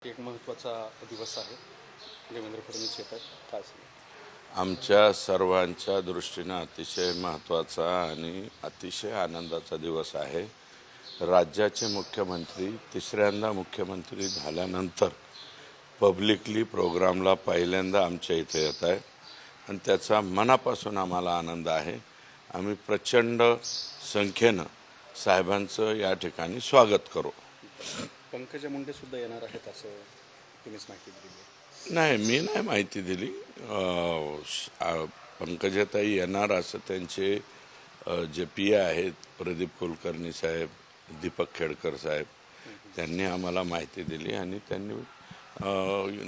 एक महत्त्वाचा दिवस आहे. देवेंद्र फडणवीस येतात. काय सांगाल? आमच्या सर्वांच्या दृष्टीनं अतिशय महत्त्वाचा आणि अतिशय आनंदाचा दिवस आहे. राज्याचे मुख्यमंत्री तिसऱ्यांदा मुख्यमंत्री झाल्यानंतर पब्लिकली प्रोग्रामला पहिल्यांदा आमच्या इथे येत आहे आणि त्याचा मनापासून आम्हाला आनंद आहे. आम्ही प्रचंड संख्येनं साहेबांचं या ठिकाणी स्वागत करू. पंकजा मुंडे सुद्धा येणार आहेत असं तुम्हीच माहिती दिली. नाही, मी नाही माहिती दिली. पंकजाताई येणार असं त्यांचे जे पी आहेत प्रदीप कुलकर्णी साहेब, दीपक खेडकर साहेब, त्यांनी आम्हाला माहिती दिली आणि त्यांनी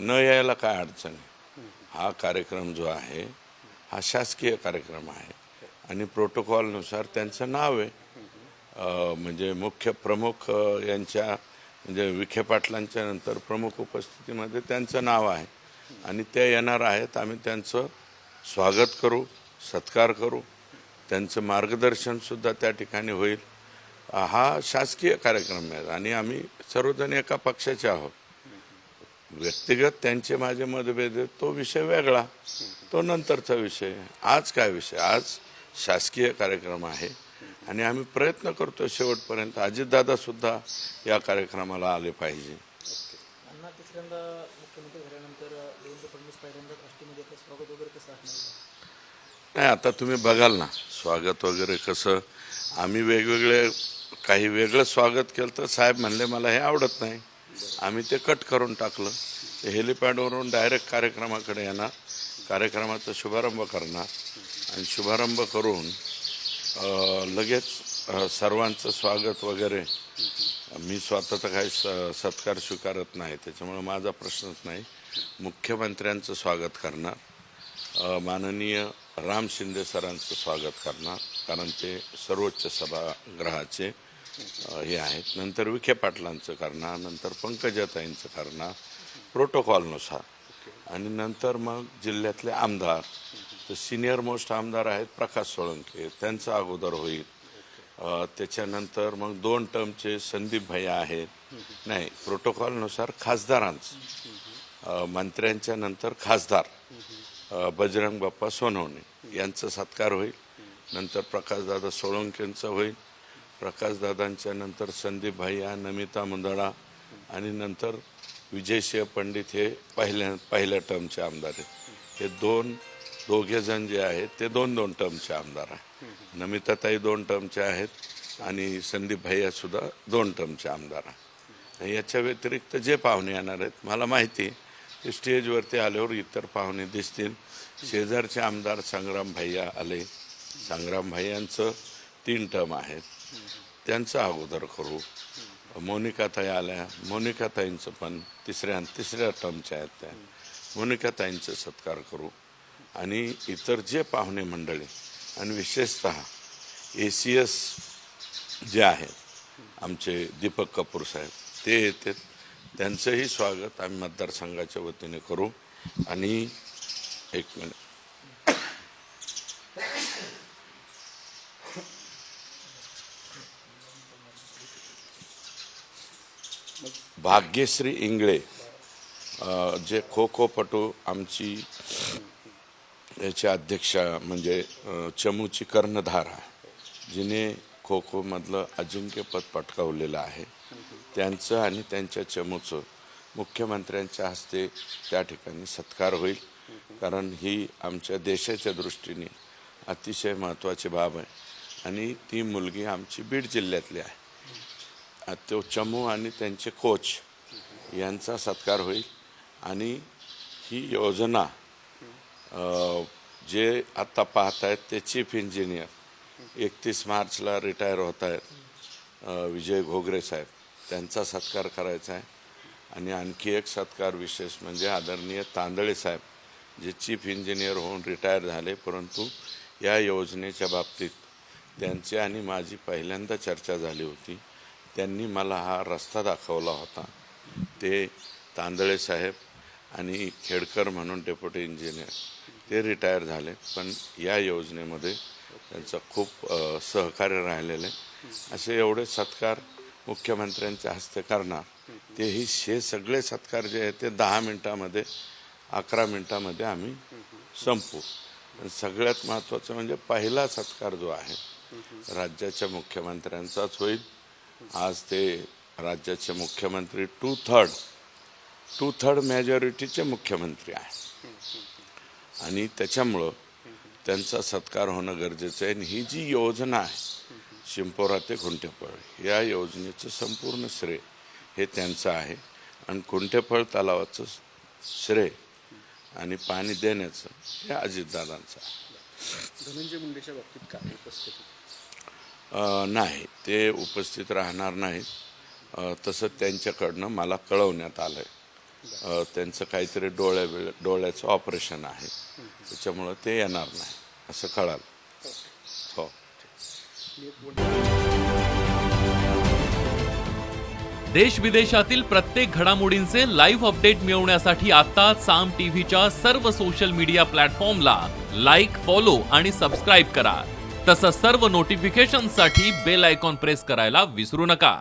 न यायला काय अडचण आहे. हा कार्यक्रम जो आहे हा शासकीय कार्यक्रम आहे आणि प्रोटोकॉलनुसार त्यांचं नाव आहे. म्हणजे मुख्य प्रमुख यांच्या म्हणजे विखे पाटलांच्या नंतर प्रमुख उपस्थितीमध्ये त्यांचं नाव आहे आणि ते येणार आहेत. आम्ही त्यांचं स्वागत करू, सत्कार करू, त्यांचं मार्गदर्शनसुद्धा त्या ठिकाणी होईल. हा शासकीय कार्यक्रम आहे आणि आम्ही सर्वजण एका पक्षाचे आहोत. व्यक्तिगत त्यांचे माझे मतभेद आहेत, तो विषय वेगळा, तो नंतरचा विषय. आज काय विषय? आज शासकीय कार्यक्रम आहे आणि आम्ही प्रयत्न करतो शेवटपर्यंत अजितदादा सुद्धा या कार्यक्रमाला आले पाहिजे. अण्णा तिसऱ्यांदा मुख्यमंत्री झाल्यानंतर देवेंद्र फडणवीस पहिल्यांदा आष्टीमध्ये येतात, स्वागत वगैरे कसं असणार? नाही, आता तुम्ही बघाल ना स्वागत वगैरे कसं. आम्ही वेगवेगळे काही वेगळं स्वागत केलं तर साहेब म्हणले मला हे आवडत नाही, आम्ही ते कट करून टाकलं. ते हेलिपॅडवरून डायरेक्ट कार्यक्रमाकडे येणार, कार्यक्रमाचा शुभारंभ करणार आणि शुभारंभ करून लगेच सर्वांचं स्वागत वगैरे. मी स्वतः तर काही सत्कार स्वीकारत नाही, त्याच्यामुळे माझा प्रश्नच नाही. मुख्यमंत्र्यांचं स्वागत करणार, माननीय राम शिंदे सरांचं स्वागत करणार, कारण ते सर्वोच्च सभागृहाचे हे आहेत. नंतर विखे पाटलांचं करणार, नंतर पंकजाताईंचं करणार प्रोटोकॉलनुसार आणि नंतर मग जिल्ह्यातले आमदार. तर सिनियर मोस्ट आमदार आहेत प्रकाश सोळंके, त्यांचं अगोदर होईल. त्याच्यानंतर मग 2 टर्मचे संदीप भैया आहेत. नाही, प्रोटोकॉलनुसार खासदारांचं, मंत्र्यांच्या नंतर खासदार बजरंग बाप्पा सोनवणे यांचा सत्कार होईल. नंतर प्रकाशदादा सोळंकेंचं होईल. प्रकाशदादांच्या नंतर संदीप भैया, नमिता मुंदडा आणि नंतर विजयसिंह पंडित हे पहिल्या टर्मचे आमदार आहेत. हे दोघे जण जे आहेत ते 2-2 टर्मचे आमदार आहेत. नमिताताई 2 टर्मचे आहेत आणि संदीप भैया सुद्धा 2 टर्मचे आमदार आहेत. याच्या व्यतिरिक्त जे पाहुणे येणार आहेत मला माहिती आहे ते स्टेजवरती आल्यावर इतर पाहुणे दिसतील. शेजारचे आमदार संग्राम भैया आले, संग्राम भैयांचं 3 टर्म आहेत, त्यांचं अगोदर करू. मोनिकाताई आल्या, मोनिकाताईंचं पण तिसऱ्या टर्मच्या आहेत, त्या मोनिकाताईंचं सत्कार करू. आणि इतर जे पाहुणे मंडळी आणि विशेषतः ACS जे आहेत आमचे दीपक कपूर साहेब ते येतात, त्यांचंही स्वागत आम्ही मतदारसंघाच्या वतीने करू. आणि एक मिनिट, भाग्यश्री इंगळे जे खो खोपटू आमची याची अध्यक्षा म्हणजे चमूची कर्णधार आहे, जिने खो खोमधलं अजिंक्यपद पटकावलेलं आहे, त्यांचं आणि त्यांच्या चमूचं मुख्यमंत्र्यांच्या हस्ते त्या ठिकाणी सत्कार होईल. कारण ही आमच्या देशाच्या दृष्टीने अतिशय महत्त्वाची बाब आहे आणि ती मुलगी आमची बीड जिल्ह्यातली आहे. तो चमू आणि त्यांचे कोच यांचा सत्कार होईल. आणि ही योजना जे आत्ता पाहत आहेत ते चीफ इंजिनियर 31 मार्चला रिटायर होत आहेत विजय घोगरे साहेब, त्यांचा सत्कार करायचा आहे. आणि आणखी एक सत्कार विशेष म्हणजे आदरणीय तांदळे साहेब जे चीफ इंजिनियर होऊन रिटायर झाले, परंतु या योजनेच्या बाबतीत त्यांची आणि माझी पहिल्यांदा चर्चा झाली होती. त्यांनी मला हा रस्ता दाखवला होता. ते तांदळे साहेब आणि खेडकर म्हणून डेप्युटी इंजिनियर ते रिटायर झाले, पण या योजनेमध्ये त्यांचं खूप सहकार्य राहिलेलं आहे. असे एवढे सत्कार मुख्यमंत्र्यांच्या हस्ते करणार हे सगळे सत्कार जे आहेत ते 10 मिनिटामध्ये 11 मिनिटामध्ये आम्ही संपू. आणि सगळ्यात महत्त्वाचं म्हणजे पहिला सत्कार जो आहे राज्याच्या मुख्यमंत्र्यांचाच होईल. आज ते राज्याचे मुख्यमंत्री टू थर्ड मेजॉरिटीचे मुख्यमंत्री आहेत आणि त्याच्यामुळं त्यांचा सत्कार होणं गरजेचं आहे. आणि ही जी योजना आहे शिंपोरा ते खुंटेफळ या योजनेचं संपूर्ण श्रेय हे त्यांचं आहे आणि खुंटेफळ तलावाचं श्रेय आणि पाणी देण्याचं हे अजितदादांचं आहे. धनंजय मुंडेच्या बाबतीत काय उपस्थिती? नाही, ते उपस्थित राहणार नाहीत. तसं त्यांच्याकडनं मला कळवण्यात आलं आहे. त्यांचं काहीतरी डोळ्याचं ऑपरेशन आहे, त्याच्यामुळं ते येणार नाही असं कळालं. हो. देश विदेशातील प्रत्येक घडामोडींचे लाईव्ह अपडेट मिळवण्यासाठी आता साम टीव्हीच्या सर्व सोशल मीडिया प्लॅटफॉर्मला लाईक, फॉलो आणि सबस्क्राईब करा. तसंच सर्व नोटिफिकेशनसाठी बेल आयकॉन प्रेस करायला विसरू नका.